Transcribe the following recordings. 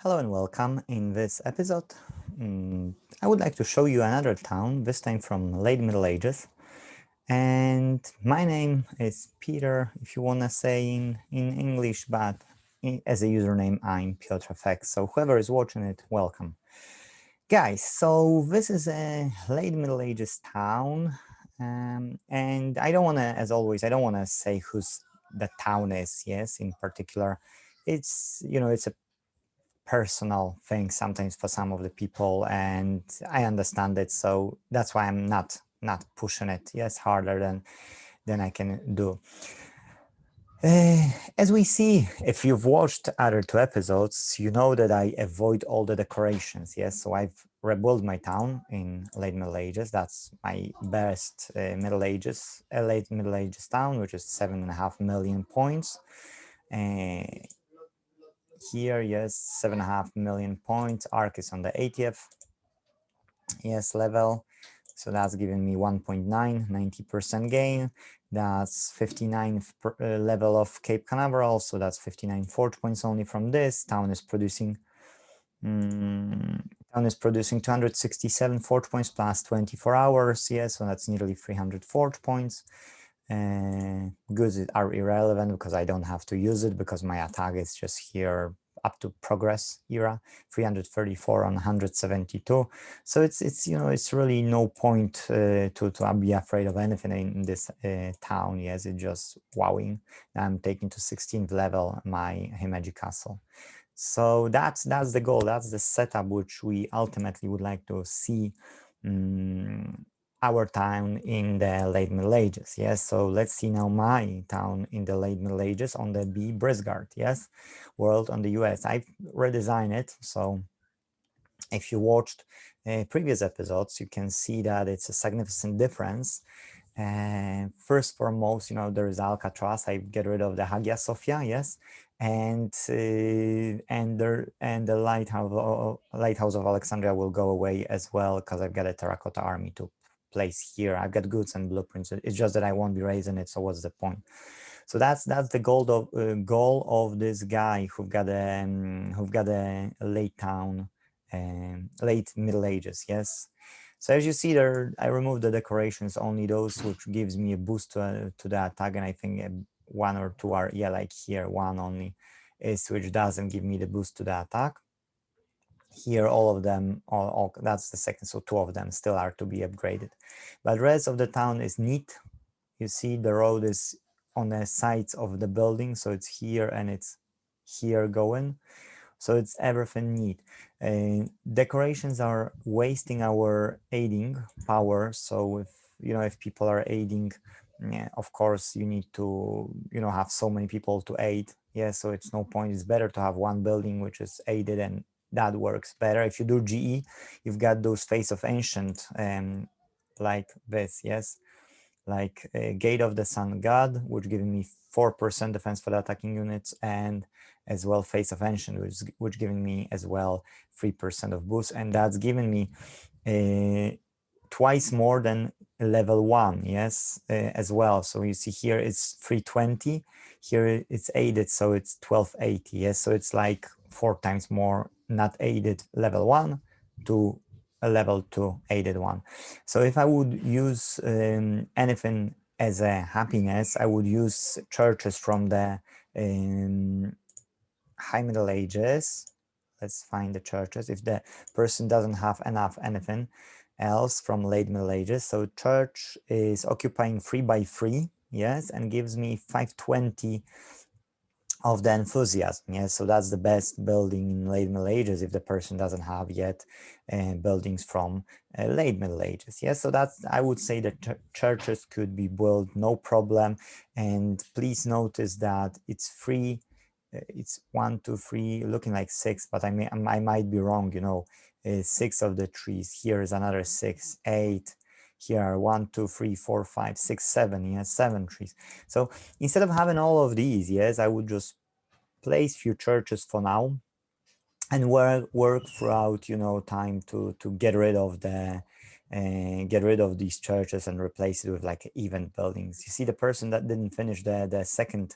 Hello and welcome. In this episode, I would like to show you another town, this time from late Middle Ages. And my name is Peter, if you want to say in English, but as a username, I'm Piotr FX. So whoever is watching it, welcome. Guys, so this is a late Middle Ages town. And I don't want to, as always, I don't want to say who's the town is, yes, in particular. It's a personal thing sometimes for some of the people, and I understand it, so that's why I'm not pushing it harder than I can do. As we see, if you've watched other two episodes, you know that I avoid all the decorations. Yes, so I've rebuilt my town in late Middle Ages. That's my best late Middle Ages town, which is 7.5 million points. Uh, Here, yes, 7.5 million points. Arc is on the 80th, yes, level. So that's giving me 1.9, 90% gain. That's 59th level of Cape Canaveral. So that's 59 forge points only from this. Town is producing 267 forge points plus 24 hours. Yes, so that's nearly 300 forge points. Goods are irrelevant because I don't have to use it because my attack is just here up to progress era, 334 on 172. So it's really no point to be afraid of anything in this town. Yes, it's just wowing. I'm taking to 16th level my Himeji Castle. So that's the goal. That's the setup which we ultimately would like to see our town in the late Middle Ages. Yes, so let's see now my town in the late Middle Ages on the B Brisgard, yes, world on the US. I've redesigned it, so if you watched previous episodes, you can see that it's a significant difference. First foremost, there is Alcatraz. I get rid of the Hagia Sophia, yes, and the lighthouse of Alexandria will go away as well because I've got a terracotta army to place here. I've got goods and blueprints. It's just that I won't be raising it. So what's the point? So that's the goal of this guy who've got a late town, late Middle Ages. Yes. So as you see there, I removed the decorations, only those which gives me a boost to the attack, and I think one or two are, like here, one only is which doesn't give me the boost to the attack. Here, all of them, all that's the second, so two of them still are to be upgraded. But rest of the town is neat. You see the road is on the sides of the building, so it's here and it's here going. So it's everything neat. Decorations are wasting our aiding power. So if people are aiding, yeah, of course you need to have so many people to aid. Yeah, so it's no point. It's better to have one building which is aided, and that works better. If you do GE, you've got those Face of Ancient like this, yes, like Gate of the Sun God, which giving me 4% defense for the attacking units, and as well Face of Ancient, which giving me as well 3% of boost, and that's giving me twice more than level 1, yes, as well. So you see here it's 320, here it's aided, so it's 1280, yes, so it's like 4 times more not aided level 1 to a level 2 aided one. So if I would use anything as a happiness, I would use churches from the High Middle Ages. Let's find the churches if the person doesn't have anything else from late Middle Ages. So church is occupying 3 by 3, yes, and gives me 520 of the enthusiasm. Yes, so that's the best building in late Middle Ages if the person doesn't have yet buildings from late Middle Ages. Yes, so that's, I would say that churches could be built no problem. And please notice that it's free. It's 1, 2, 3, looking like 6, but I might be wrong. 6 of the trees. Here is another 6, 8. Here are 1, 2, 3, 4, 5, 6, 7. Yes, 7 trees. So instead of having all of these, yes, I would just place few churches for now and work throughout, time to get rid of these churches and replace it with like event buildings. You see the person that didn't finish the second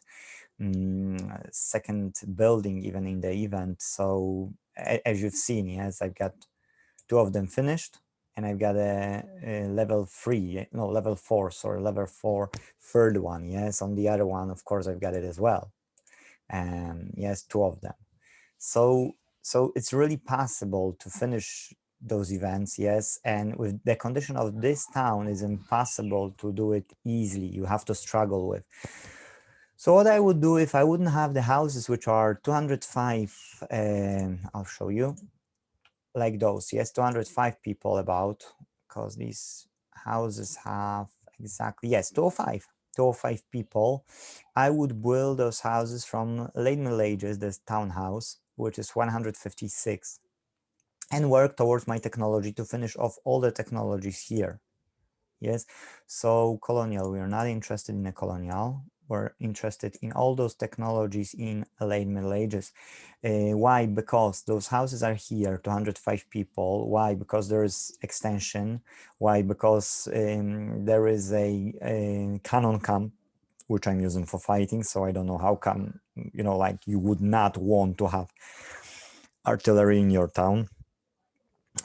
second building even in the event. So as you've seen, yes, I've got 2 of them finished, and I've got a level 3, no, level 4, sorry, level 4 third one. Yes, on the other one, of course, I've got it as well. And yes, 2 of them. So it's really possible to finish those events, yes. And with the condition of this town, is impossible to do it easily. You have to struggle with. So what I would do if I wouldn't have the houses, which are 205, I'll show you, like those, yes, 205 people about, because these houses have exactly, yes, 205 people. I would build those houses from late Middle Ages, this townhouse, which is 156, and work towards my technology to finish off all the technologies here. Yes, so colonial, we are not interested in a colonial. We're interested in all those technologies in late Middle Ages. Why? Because those houses are here, 205 people. Why? Because there's extension. Why? Because there is a cannon camp, which I'm using for fighting. So I don't know how come, like you would not want to have artillery in your town.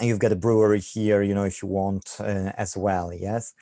You've got a brewery here, if you want as well, yes.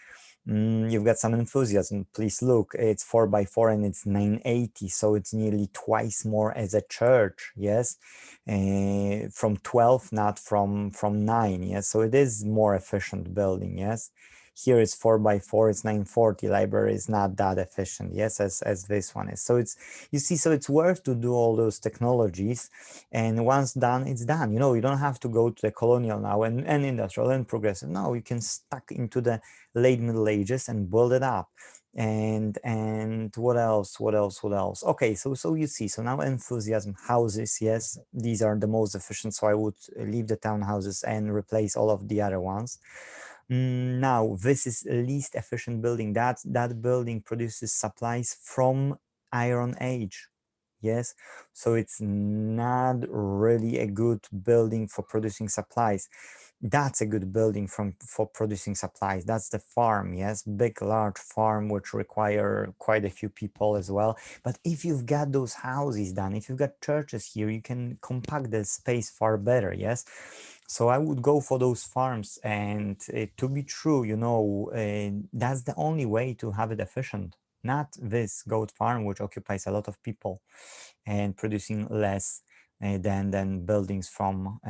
You've got some enthusiasm. Please look, it's 4x4 and it's 980, so it's nearly twice more as a church, yes. From 12, not from 9, yes. So it is more efficient building, yes. Here it's 4x4, it's 940. Library is not that efficient, yes, as this one is. So it's, you see, so it's worth to do all those technologies, and once done, it's done. You don't have to go to the colonial now and industrial and progressive. No, you can stuck into the late Middle Ages and build it up. And what else? Okay, so you see, so now enthusiasm houses, yes, these are the most efficient. So I would leave the townhouses and replace all of the other ones. Now this is least efficient building. That building produces supplies from Iron Age. Yes, so it's not really a good building for producing supplies. That's a good building for producing supplies. That's the farm, yes, big, large farm, which require quite a few people as well. But if you've got those houses done, if you've got churches here, you can compact the space far better, yes. So I would go for those farms, and to be true, that's the only way to have it efficient. Not this goat farm, which occupies a lot of people and producing less than buildings from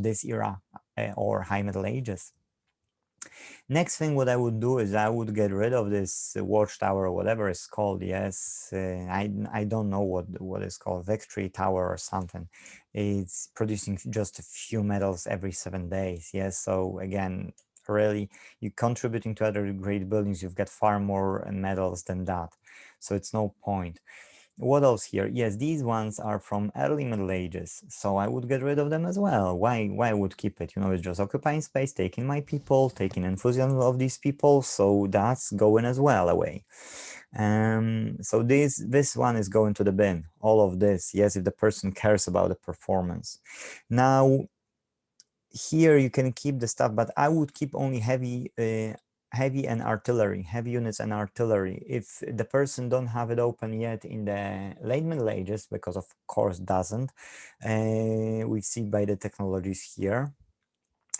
this era or high Middle Ages. Next thing, what I would do is I would get rid of this watchtower or whatever it's called. Yes, I don't know what it's called, Victory Tower or something. It's producing just a few medals every 7 days. Yes, so again, really, you're contributing to other great buildings. You've got far more medals than that, so it's no point. What else here? Yes, these ones are from early Middle Ages, so I would get rid of them as well. Why I would keep it? It's just occupying space, taking my people, taking enthusiasm of these people, so that's going as well away. So this one is going to the bin. All of this, yes, if the person cares about the performance. Now, here you can keep the stuff, but I would keep only heavy and artillery, heavy units and artillery. If the person don't have it open yet in the late Middle Ages, because of course doesn't, we see by the technologies here,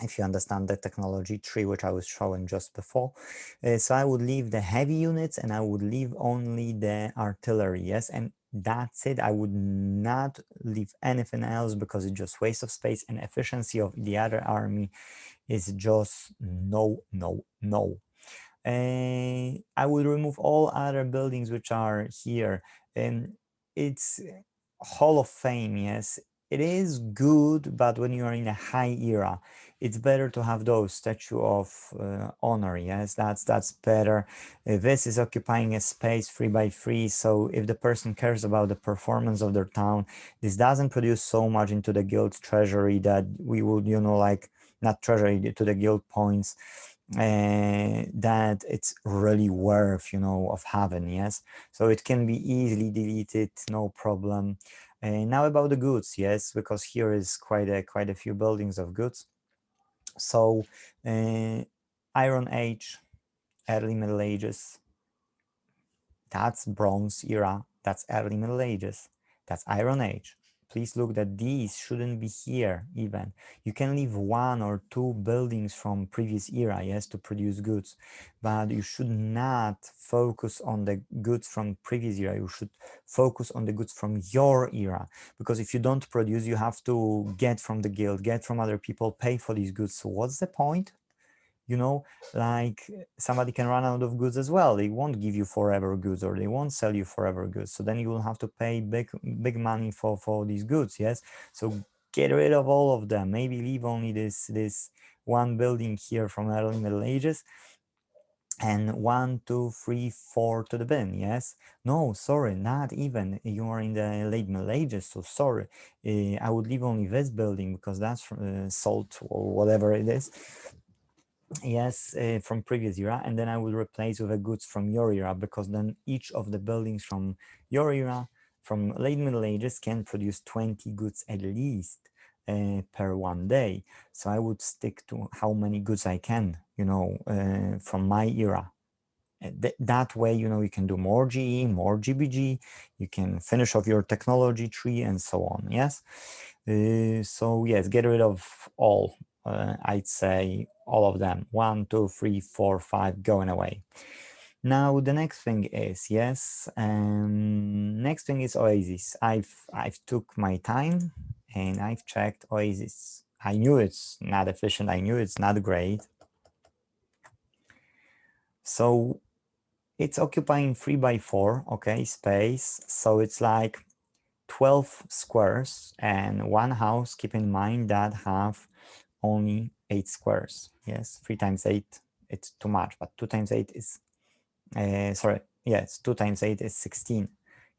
if you understand the technology tree, which I was showing just before. So I would leave the heavy units and I would leave only the artillery, yes, and that's it. I would not leave anything else because it's just waste of space, and efficiency of the other army is just no. I would remove all other buildings which are here. And it's Hall of Fame, yes. It is good, but when you are in a high era, it's better to have those statue of honor. Yes, that's better. This is occupying a space 3x3. So if the person cares about the performance of their town, this doesn't produce so much into the guild treasury that we would, like, not treasury, to the guild points, that it's really worth, of having. Yes, so it can be easily deleted, no problem. Now about the goods, yes, because here is quite a few buildings of goods. So Iron Age, early Middle Ages, That's Bronze Era, that's Early Middle Ages, that's Iron Age. Please look that these shouldn't be here even. You can leave 1 or 2 buildings from previous era, yes, to produce goods, but you should not focus on the goods from previous era. You should focus on the goods from your era, because if you don't produce, you have to get from the guild, get from other people, pay for these goods. So what's the point? You know, like somebody can run out of goods as well. They won't give you forever goods, or they won't sell you forever goods. So then you will have to pay big money for these goods. Yes. So get rid of all of them. Maybe leave only this one building here from early Middle Ages, and 1, 2, 3, 4 to the bin. Yes. No, sorry, not even. You are in the late Middle Ages, so sorry. I would leave only this building because that's salt or whatever it is. Yes, from previous era, and then I will replace with the goods from your era, because then each of the buildings from your era, from late Middle Ages, can produce 20 goods at least per one day. So I would stick to how many goods I can, you know, from my era. That way, you know, you can do more GE, more GBG, you can finish off your technology tree and so on. Yes. So yes, get rid of all. I'd say all of them. 1, 2, 3, 4, 5 going away. Now the next thing is, yes, next thing is Oasis. I've took my time and I've checked Oasis. I knew it's not efficient. I knew it's not great. So it's occupying 3 by 4, okay, space. So it's like 12 squares, and one house, keep in mind, that have only 8 squares. Yes, 3 times 8, it's too much, but 2 times 8 is, sorry, yes, 2 times 8 is 16.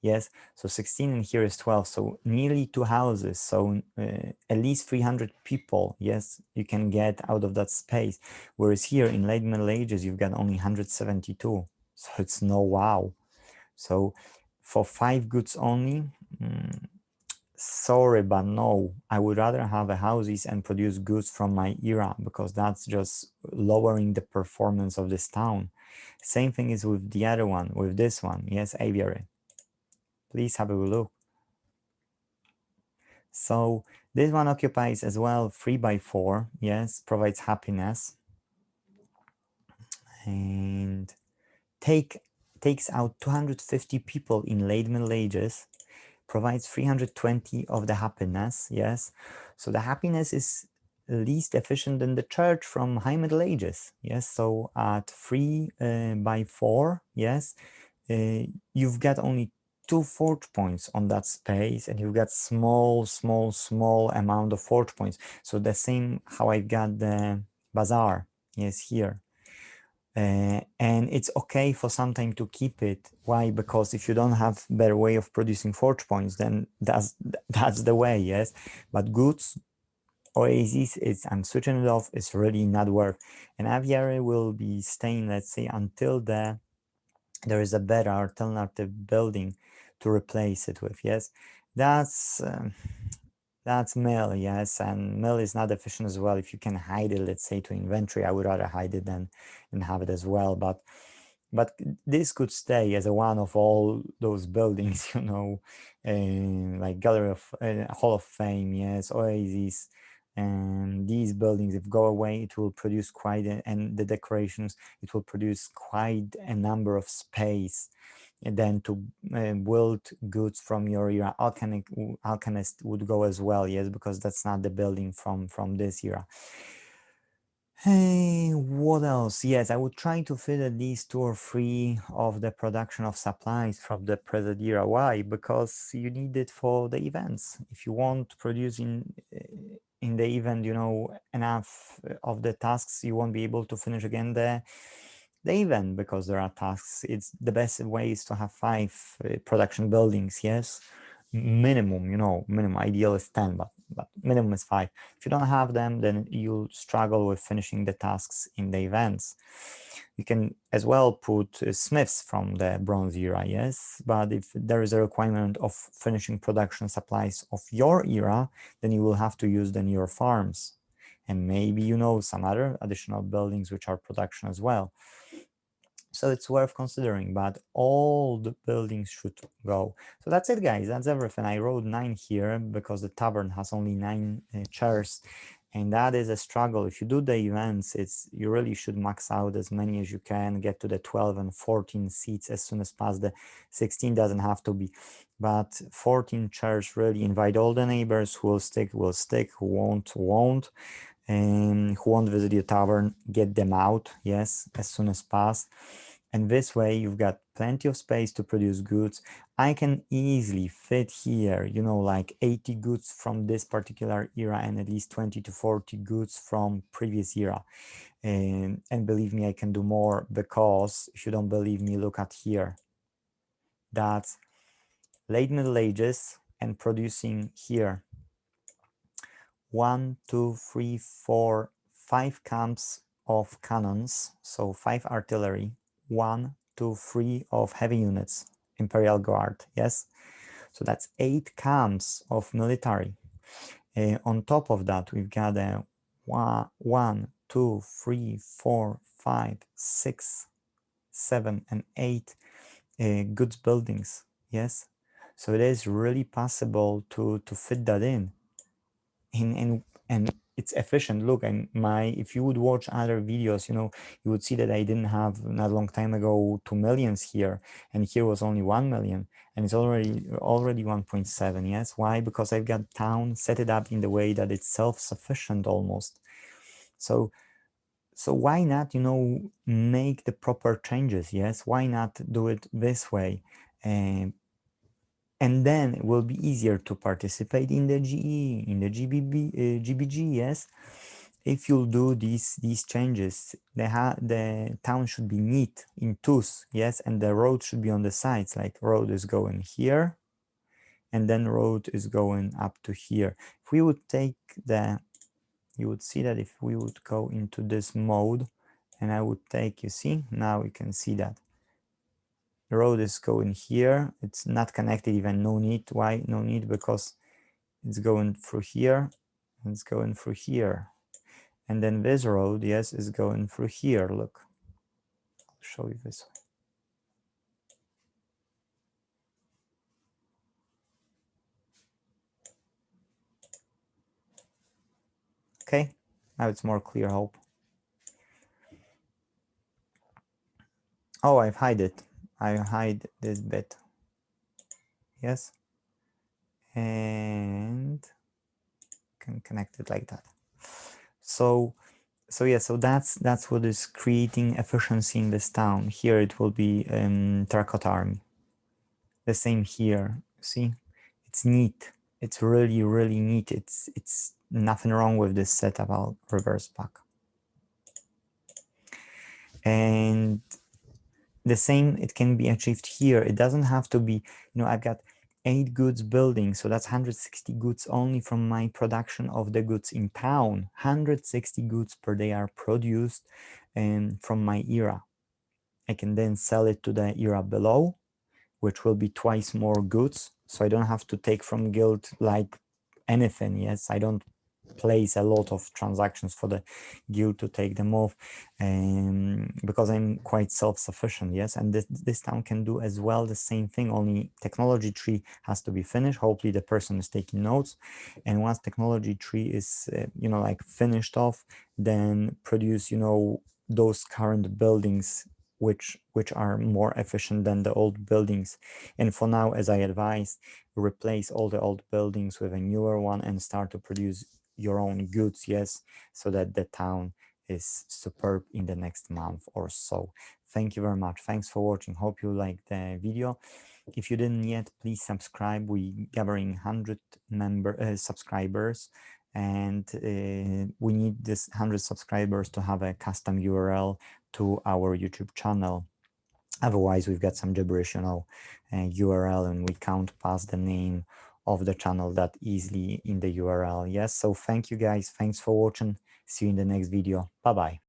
Yes, so 16 and here is 12, so nearly 2 houses, so at least 300 people, yes, you can get out of that space. Whereas here in late Middle Ages, you've got only 172, so it's no wow. So for 5 goods only, sorry, but no, I would rather have a houses and produce goods from my era, because that's just lowering the performance of this town. Same thing is with the other one, with this one. Yes, aviary. Please have a look. So this one occupies as well 3 by 4. Yes, provides happiness and takes out 250 people in late Middle Ages, provides 320 of the happiness. Yes, so the happiness is least efficient in the church from high Middle Ages. Yes, so at 3 by 4, yes, you've got only 2 forge points on that space, and you've got small amount of forge points. So the same how I got the bazaar, yes, here. And it's okay for some time to keep it. Why? Because if you don't have better way of producing forge points, then that's the way. Yes, but goods, Oasis, I'm switching it off. It's really not work. And aviary will be staying, let's say, until there is a better alternative building to replace it with. Yes, that's mill. Yes, and mill is not efficient as well. If you can hide it, let's say, to inventory, I would rather hide it than have it as well. But this could stay as a one of all those buildings, you know, like Gallery of Hall of Fame. Yes, Oasis. And these buildings, if go away, it will produce quite and the decorations, it will produce quite a number of space. And then to build goods from your era, alchemist would go as well. Yes, because that's not the building from this era. Hey, what else? Yes, I would try to fit at least 2 or 3 of the production of supplies from the present era. Why? Because you need it for the events. If you want producing in the event, you know, enough of the tasks, you won't be able to finish again the event, because there are tasks. It's the best way is to have 5 production buildings. Yes, minimum, you know, minimum. Ideal is 10, but minimum is 5. If you don't have them, then you'll struggle with finishing the tasks in the events. You can as well put smiths from the Bronze era, yes, but if there is a requirement of finishing production supplies of your era, then you will have to use then your farms, and maybe, you know, some other additional buildings which are production as well. So it's worth considering, but all the buildings should go. So that's it, guys. That's everything. I wrote 9 here because the tavern has only 9 chairs, and that is a struggle. If you do the events, you really should max out as many as you can, get to the 12 and 14 seats as soon as past the 16 doesn't have to be, but 14 chairs, really invite all the neighbors. Who will stick, who won't. And who won't visit your tavern, get them out, yes, as soon as possible. And this way you've got plenty of space to produce goods. I can easily fit here, you know, like 80 goods from this particular era and at least 20 to 40 goods from previous era. And believe me, I can do more, because if you don't believe me, look at here. That's late Middle Ages and producing here 1, 2, 3, 4, 5 camps of cannons, so 5 artillery, 1, 2, 3 of heavy units, Imperial Guard, yes? So that's 8 camps of military. On top of that, we've got a 1, 2, 3, 4, 5, 6, 7, and 8 goods buildings, yes? So it is really possible to fit that in. And it's efficient. Look, if you would watch other videos, you know, you would see that I didn't have not a long time ago 2 millions here, and here was only 1 million, and it's already 1.7. Yes, why? Because I've got town set it up in the way that it's self-sufficient almost. So why not, you know, make the proper changes? Yes, why not do it this way? And then it will be easier to participate in the GE, in the GBG, yes? If you'll do these changes, the town should be neat in twos, yes? And the road should be on the sides, like road is going here, and then road is going up to here. If we would take you would see that if we would go into this mode, and I would take, you see, now you can see that the road is going here. It's not connected even, no need. Why no need? Because it's going through here, and it's going through here. And then this road, yes, is going through here. Look, I'll show you this way. Okay, now it's more clear, hope. Oh, I've hide it. I hide this bit. Yes. And can connect it like that. So yeah, so that's what is creating efficiency in this town. Here it will be Terracotta Army. The same here. See, it's neat. It's really, really neat. It's nothing wrong with this setup. I'll reverse back. And the same, it can be achieved here. It doesn't have to be, you know, I've got 8 goods building, so that's 160 goods only from my production of the goods in town. 160 goods per day are produced from my era. I can then sell it to the era below, which will be twice more goods. So I don't have to take from guild like anything. Yes, I don't place a lot of transactions for the guild to take them off, because I'm quite self-sufficient. Yes, and this town can do as well the same thing, only technology tree has to be finished. Hopefully the person is taking notes, and once technology tree is you know, like finished off, then produce, you know, those current buildings which are more efficient than the old buildings. And for now, as I advised, replace all the old buildings with a newer one and start to produce your own goods, yes, so that the town is superb in the next month or so. Thank you very much. Thanks for watching. Hope you liked the video. If you didn't yet, please subscribe. We gathering 100 subscribers, and we need this 100 subscribers to have a custom URL to our YouTube channel. Otherwise, we've got some gibberish, you know, URL, and we can't pass the name of the channel that easily in the URL. Yes, so thank you guys. Thanks for watching. See you in the next video. Bye-bye.